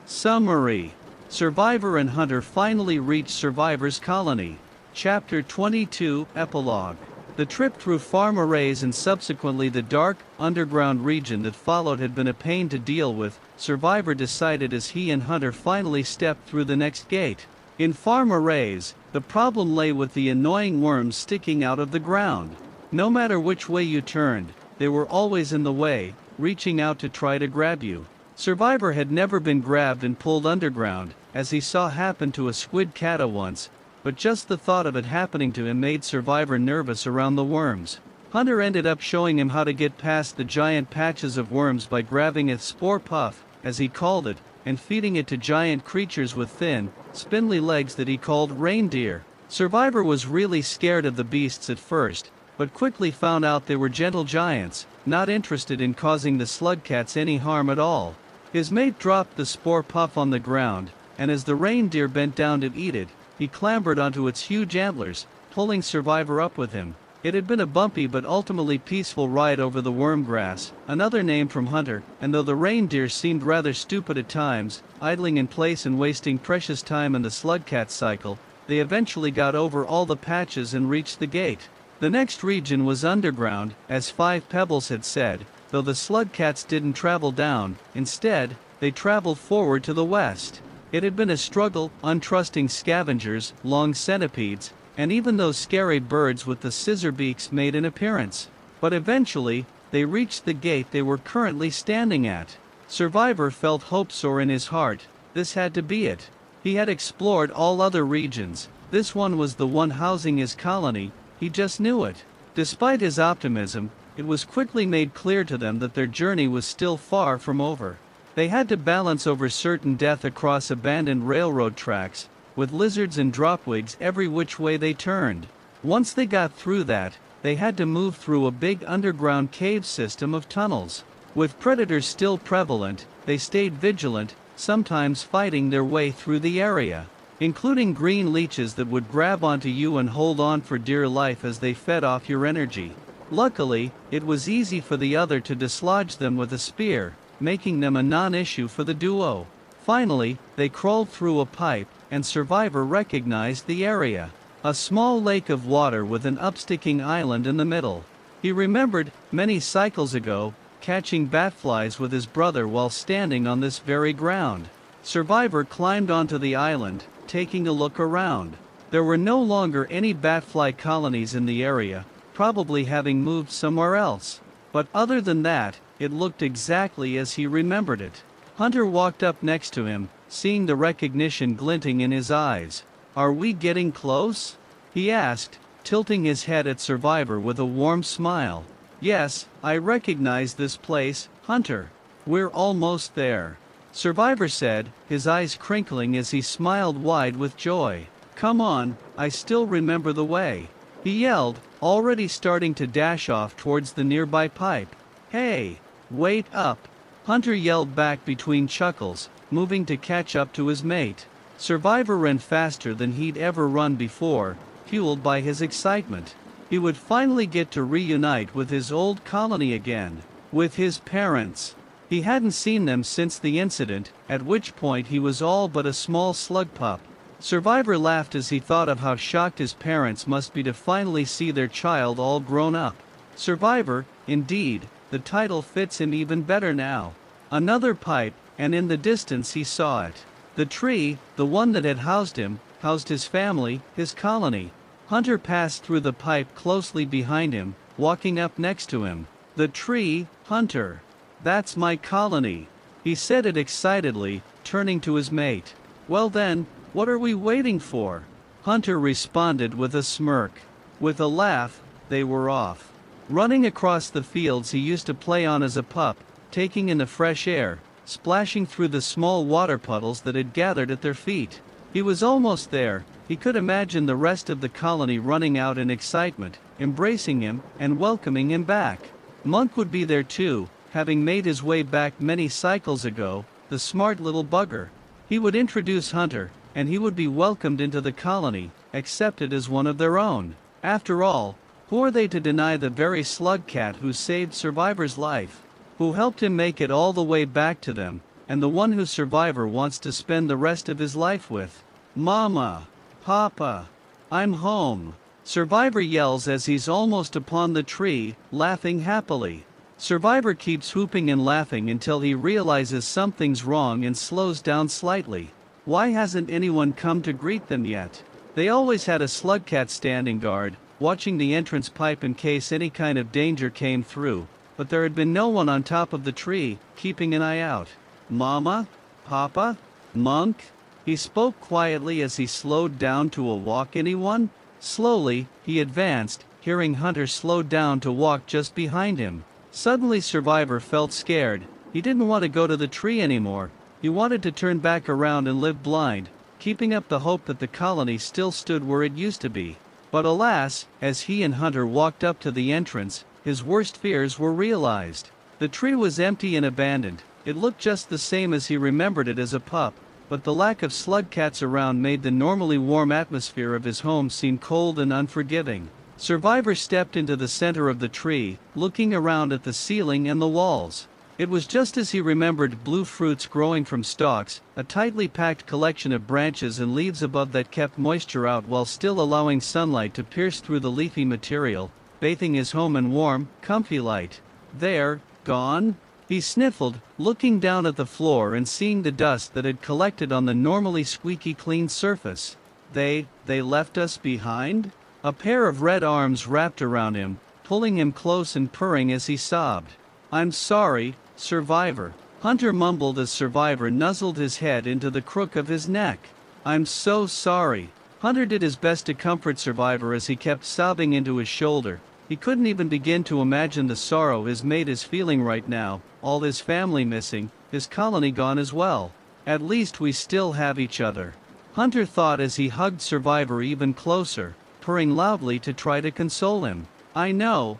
Summary. Survivor and Hunter finally reach Survivor's colony. Chapter 22, Epilogue. The trip through farm arrays and subsequently the dark, underground region that followed had been a pain to deal with, Survivor decided as he and Hunter finally stepped through the next gate. In farm arrays, the problem lay with the annoying worms sticking out of the ground. No matter which way you turned, they were always in the way, reaching out to try to grab you. Survivor had never been grabbed and pulled underground, as he saw happen to a squid cata once, but just the thought of it happening to him made Survivor nervous around the worms. Hunter ended up showing him how to get past the giant patches of worms by grabbing a spore puff, as he called it, and feeding it to giant creatures with thin, spindly legs that he called reindeer. Survivor was really scared of the beasts at first, but quickly found out they were gentle giants, not interested in causing the slugcats any harm at all. His mate dropped the spore puff on the ground, and as the reindeer bent down to eat it, he clambered onto its huge antlers, pulling Survivor up with him. It had been a bumpy but ultimately peaceful ride over the worm grass, another name from Hunter, and though the reindeer seemed rather stupid at times, idling in place and wasting precious time in the slugcat cycle, they eventually got over all the patches and reached the gate. The next region was underground, as Five Pebbles had said, though the slugcats didn't travel down, instead, they traveled forward to the west. It had been a struggle, untrusting scavengers, long centipedes, and even those scary birds with the scissor beaks made an appearance. But eventually, they reached the gate they were currently standing at. Survivor felt hope soar in his heart. This had to be it. He had explored all other regions. This one was the one housing his colony. He just knew it. Despite his optimism, it was quickly made clear to them that their journey was still far from over. They had to balance over certain death across abandoned railroad tracks, with lizards and dropwigs every which way they turned. Once they got through that, they had to move through a big underground cave system of tunnels. With predators still prevalent, they stayed vigilant, sometimes fighting their way through the area, including green leeches that would grab onto you and hold on for dear life as they fed off your energy. Luckily, it was easy for the other to dislodge them with a spear, making them a non-issue for the duo. Finally, they crawled through a pipe, and Survivor recognized the area. A small lake of water with an upsticking island in the middle. He remembered, many cycles ago, catching batflies with his brother while standing on this very ground. Survivor climbed onto the island, taking a look around. There were no longer any batfly colonies in the area, probably having moved somewhere else. But other than that, it looked exactly as he remembered it. Hunter walked up next to him, seeing the recognition glinting in his eyes. "Are we getting close?" he asked, tilting his head at Survivor with a warm smile. "Yes, I recognize this place, Hunter. We're almost there," Survivor said, his eyes crinkling as he smiled wide with joy. "Come on, I still remember the way," he yelled, already starting to dash off towards the nearby pipe. "Hey, wait up," Hunter yelled back between chuckles, moving to catch up to his mate. Survivor ran faster than he'd ever run before, fueled by his excitement. He would finally get to reunite with his old colony again, with his parents. He hadn't seen them since the incident, at which point he was all but a small slug pup. Survivor laughed as he thought of how shocked his parents must be to finally see their child all grown up. Survivor, indeed, the title fits him even better now. Another pipe, and in the distance he saw it. The tree, the one that had housed him, housed his family, his colony. Hunter passed through the pipe closely behind him, walking up next to him. "The tree, Hunter. That's my colony," he said it excitedly, turning to his mate. "Well then, what are we waiting for?" Hunter responded with a smirk. With a laugh, they were off. Running across the fields he used to play on as a pup, taking in the fresh air, splashing through the small water puddles that had gathered at their feet. He was almost there. He could imagine the rest of the colony running out in excitement, embracing him, and welcoming him back. Monk would be there too, having made his way back many cycles ago, the smart little bugger. He would introduce Hunter, and he would be welcomed into the colony, accepted as one of their own. After all, who are they to deny the very slugcat who saved Survivor's life, who helped him make it all the way back to them, and the one who Survivor wants to spend the rest of his life with. Mama! Papa! I'm home! Survivor yells as he's almost upon the tree, laughing happily. Survivor keeps whooping and laughing until he realizes something's wrong and slows down slightly. Why hasn't anyone come to greet them yet? They always had a slugcat standing guard, watching the entrance pipe in case any kind of danger came through, but there had been no one on top of the tree, keeping an eye out. Mama? Papa? Monk? He spoke quietly as he slowed down to a walk. Anyone? Slowly, he advanced, hearing Hunter slow down to walk just behind him. Suddenly Survivor felt scared. He didn't want to go to the tree anymore. He wanted to turn back around and live blind, keeping up the hope that the colony still stood where it used to be. But alas, as he and Hunter walked up to the entrance, his worst fears were realized. The tree was empty and abandoned. It looked just the same as he remembered it as a pup, but the lack of slugcats around made the normally warm atmosphere of his home seem cold and unforgiving. Survivor stepped into the center of the tree, looking around at the ceiling and the walls. It was just as he remembered: blue fruits growing from stalks, a tightly packed collection of branches and leaves above that kept moisture out while still allowing sunlight to pierce through the leafy material, bathing his home in warm, comfy light. There, gone? He sniffled, looking down at the floor and seeing the dust that had collected on the normally squeaky clean surface. They left us behind? A pair of red arms wrapped around him, pulling him close and purring as he sobbed. I'm sorry, Survivor. Hunter mumbled as Survivor nuzzled his head into the crook of his neck. I'm so sorry. Hunter did his best to comfort Survivor as he kept sobbing into his shoulder. He couldn't even begin to imagine the sorrow his mate is feeling right now, all his family missing, his colony gone as well. At least we still have each other, Hunter thought as he hugged Survivor even closer, purring loudly to try to console him. I know,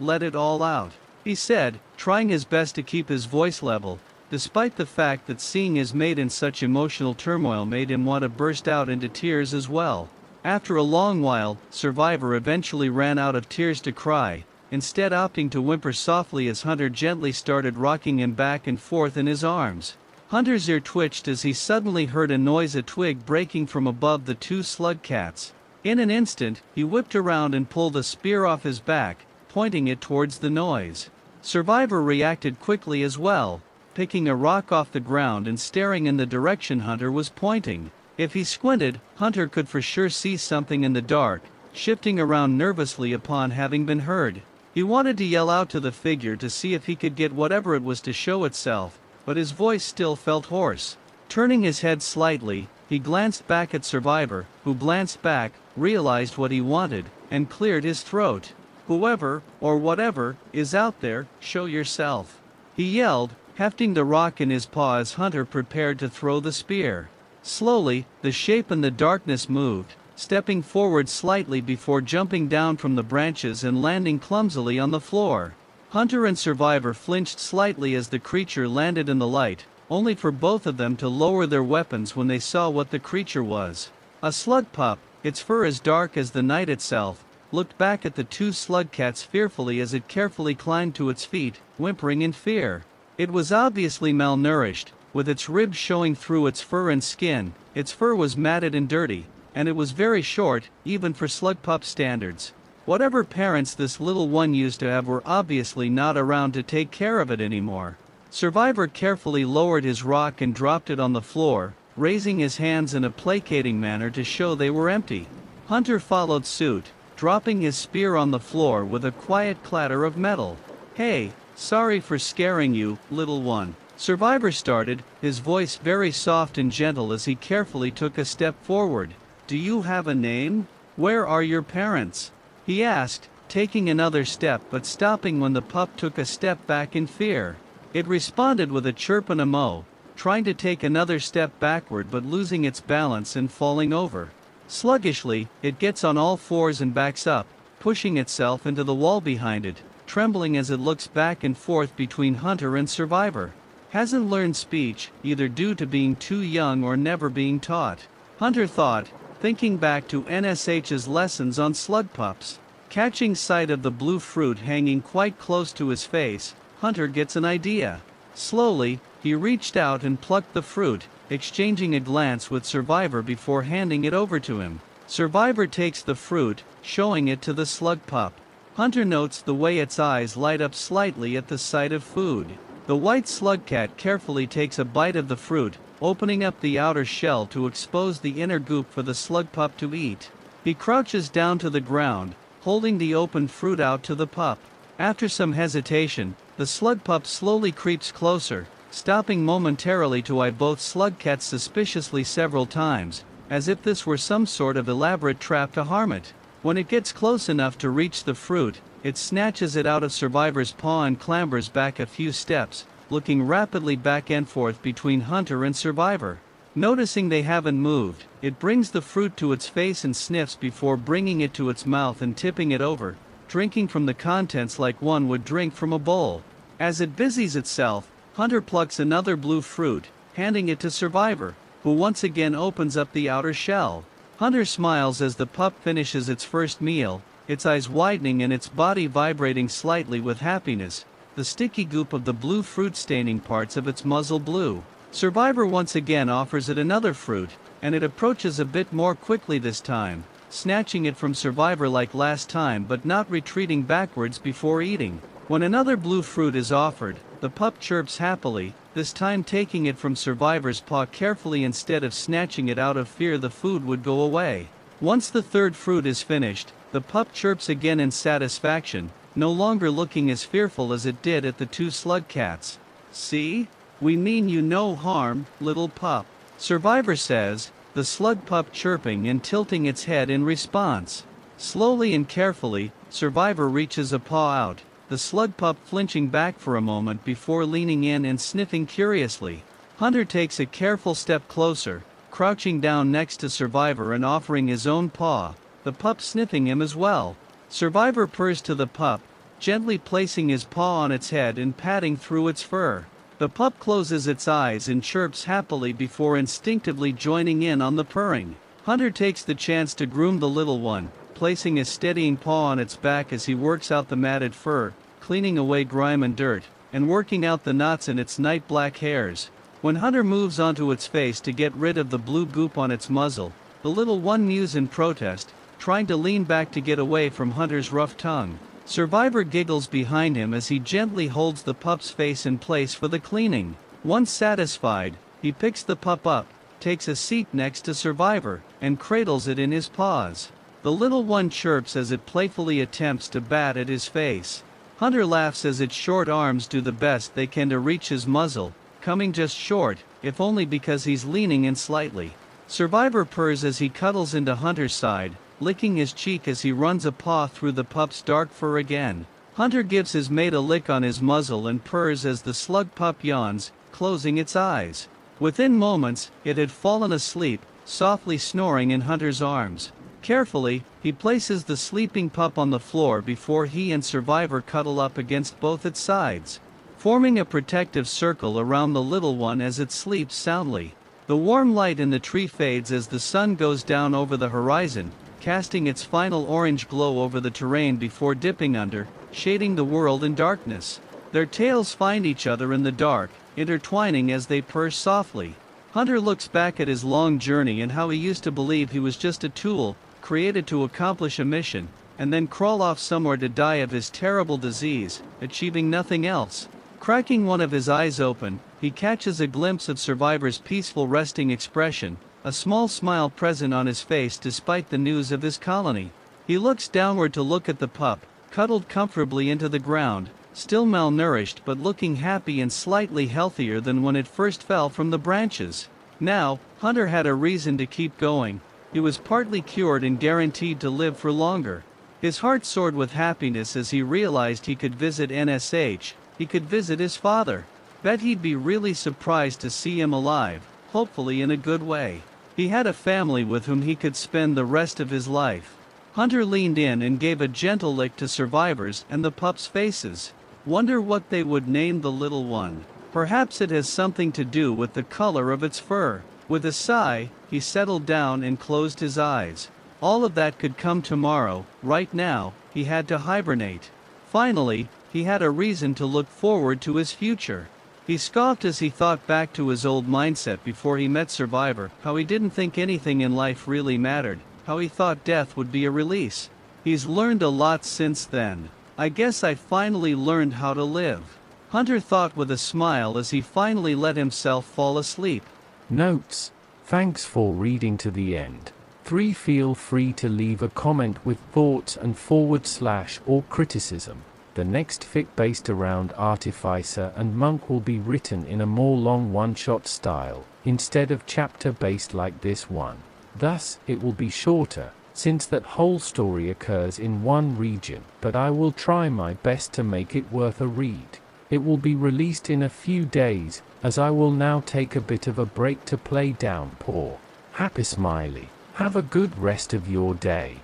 let it all out, he said, trying his best to keep his voice level, despite the fact that seeing his mate in such emotional turmoil made him want to burst out into tears as well. After a long while, Survivor eventually ran out of tears to cry, instead opting to whimper softly as Hunter gently started rocking him back and forth in his arms. Hunter's ear twitched as he suddenly heard a noise, a twig breaking from above the two slugcats. In an instant, he whipped around and pulled a spear off his back, pointing it towards the noise. Survivor reacted quickly as well, picking a rock off the ground and staring in the direction Hunter was pointing. If he squinted, Hunter could for sure see something in the dark, shifting around nervously upon having been heard. He wanted to yell out to the figure to see if he could get whatever it was to show itself, but his voice still felt hoarse. Turning his head slightly, he glanced back at Survivor, who glanced back, realized what he wanted, and cleared his throat. Whoever, or whatever, is out there, show yourself, he yelled, hefting the rock in his paw as Hunter prepared to throw the spear. Slowly, the shape in the darkness moved, stepping forward slightly before jumping down from the branches and landing clumsily on the floor. Hunter and Survivor flinched slightly as the creature landed in the light, only for both of them to lower their weapons when they saw what the creature was. A slug pup, its fur as dark as the night itself, looked back at the two slugcats fearfully as it carefully climbed to its feet, whimpering in fear. It was obviously malnourished, with its ribs showing through its fur and skin. Its fur was matted and dirty, and it was very short, even for slug pup standards. Whatever parents this little one used to have were obviously not around to take care of it anymore. Survivor carefully lowered his rock and dropped it on the floor, raising his hands in a placating manner to show they were empty. Hunter followed suit, dropping his spear on the floor with a quiet clatter of metal. Hey, sorry for scaring you, little one. Survivor started, his voice very soft and gentle as he carefully took a step forward. Do you have a name? Where are your parents? He asked, taking another step but stopping when the pup took a step back in fear. It responded with a chirp and a mow, trying to take another step backward but losing its balance and falling over. Sluggishly, it gets on all fours and backs up, pushing itself into the wall behind it, trembling as it looks back and forth between Hunter and Survivor. Hasn't learned speech, either due to being too young or never being taught, Hunter thought, thinking back to NSH's lessons on slug pups. Catching sight of the blue fruit hanging quite close to his face, Hunter gets an idea. Slowly, he reached out and plucked the fruit, exchanging a glance with Survivor before handing it over to him. Survivor takes the fruit, showing it to the slug pup. Hunter notes the way its eyes light up slightly at the sight of food. The white slug cat carefully takes a bite of the fruit, opening up the outer shell to expose the inner goop for the slug pup to eat. He crouches down to the ground, holding the open fruit out to the pup. After some hesitation, the slug pup slowly creeps closer, stopping momentarily to eye both slug cats suspiciously several times, as if this were some sort of elaborate trap to harm it. When it gets close enough to reach the fruit, it snatches it out of Survivor's paw and clambers back a few steps, looking rapidly back and forth between Hunter and Survivor. Noticing they haven't moved, it brings the fruit to its face and sniffs before bringing it to its mouth and tipping it over, drinking from the contents like one would drink from a bowl. As it busies itself, Hunter plucks another blue fruit, handing it to Survivor, who once again opens up the outer shell. Hunter smiles as the pup finishes its first meal, its eyes widening and its body vibrating slightly with happiness, the sticky goop of the blue fruit staining parts of its muzzle blue. Survivor once again offers it another fruit, and it approaches a bit more quickly this time, snatching it from Survivor like last time but not retreating backwards before eating. When another blue fruit is offered, the pup chirps happily, this time taking it from Survivor's paw carefully instead of snatching it out of fear the food would go away. Once the third fruit is finished, the pup chirps again in satisfaction, no longer looking as fearful as it did at the two slug cats. "See? We mean you no harm, little pup," Survivor says, the slug pup chirping and tilting its head in response. Slowly and carefully, Survivor reaches a paw out, the slug pup flinching back for a moment before leaning in and sniffing curiously. Hunter takes a careful step closer, crouching down next to Survivor and offering his own paw, the pup sniffing him as well. Survivor purrs to the pup, gently placing his paw on its head and patting through its fur. The pup closes its eyes and chirps happily before instinctively joining in on the purring. Hunter takes the chance to groom the little one, placing a steadying paw on its back as he works out the matted fur, cleaning away grime and dirt, and working out the knots in its night black hairs. When Hunter moves onto its face to get rid of the blue goop on its muzzle, the little one mews in protest, trying to lean back to get away from Hunter's rough tongue. Survivor giggles behind him as he gently holds the pup's face in place for the cleaning. Once satisfied, he picks the pup up, takes a seat next to Survivor, and cradles it in his paws. The little one chirps as it playfully attempts to bat at his face. Hunter laughs as its short arms do the best they can to reach his muzzle, coming just short, if only because he's leaning in slightly. Survivor purrs as he cuddles into Hunter's side, licking his cheek as he runs a paw through the pup's dark fur again. Hunter gives his mate a lick on his muzzle and purrs as the slug pup yawns, closing its eyes. Within moments, it had fallen asleep, softly snoring in Hunter's arms. Carefully, he places the sleeping pup on the floor before he and Survivor cuddle up against both its sides, forming a protective circle around the little one as it sleeps soundly. The warm light in the tree fades as the sun goes down over the horizon, casting its final orange glow over the terrain before dipping under, shading the world in darkness. Their tails find each other in the dark, intertwining as they purr softly. Hunter looks back at his long journey and how he used to believe he was just a tool, created to accomplish a mission, and then crawl off somewhere to die of his terrible disease, achieving nothing else. Cracking one of his eyes open, he catches a glimpse of Survivor's peaceful resting expression, a small smile present on his face despite the news of his colony. He looks downward to look at the pup, cuddled comfortably into the ground, still malnourished but looking happy and slightly healthier than when it first fell from the branches. Now, Hunter had a reason to keep going. He was partly cured and guaranteed to live for longer. His heart soared with happiness as he realized he could visit NSH, he could visit his father. Bet he'd be really surprised to see him alive, hopefully in a good way. He had a family with whom he could spend the rest of his life. Hunter leaned in and gave a gentle lick to Survivors and the pups' faces. Wonder what they would name the little one. Perhaps it has something to do with the color of its fur. With a sigh, he settled down and closed his eyes. All of that could come tomorrow. Right now, he had to hibernate. Finally, he had a reason to look forward to his future. He scoffed as he thought back to his old mindset before he met Survivor, how he didn't think anything in life really mattered, how he thought death would be a release. He's learned a lot since then. I guess I finally learned how to live, Hunter thought with a smile as he finally let himself fall asleep. Notes. Thanks for reading to the end. 3. Feel free to leave a comment with thoughts and / or criticism. The next fic based around Artificer and Monk will be written in a more long one-shot style, instead of chapter-based like this one. Thus, it will be shorter, since that whole story occurs in one region, but I will try my best to make it worth a read. It will be released in a few days, as I will now take a bit of a break to play Downpour. Happy Smiley. Have a good rest of your day.